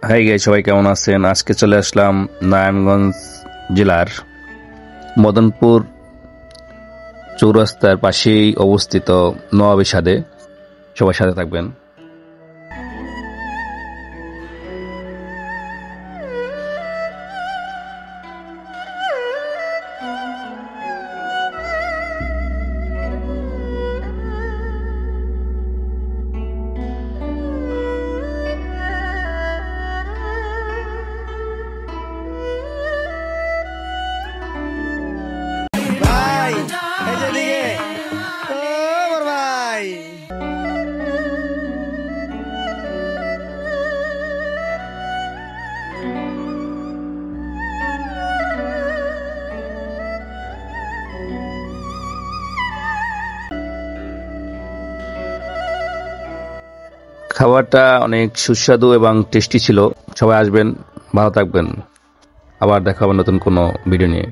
Hi guys, সবাই কেমন আছেন? আজকে চলে আসলাম নারায়ণগঞ্জ জেলার মদনপুর চৌরাস্তার পাশেই অবস্থিত নবাবী সাদে। সবাই সাথে থাকবেন। ভাই এই যে দিকে ও বড় ভাই খাবারটা অনেক সুস্বাদু এবং টেস্টি ছিল। সবাই আসবেন, ভালো থাকবেন। আবার দেখা হবে নতুন কোনো ভিডিও নিয়ে।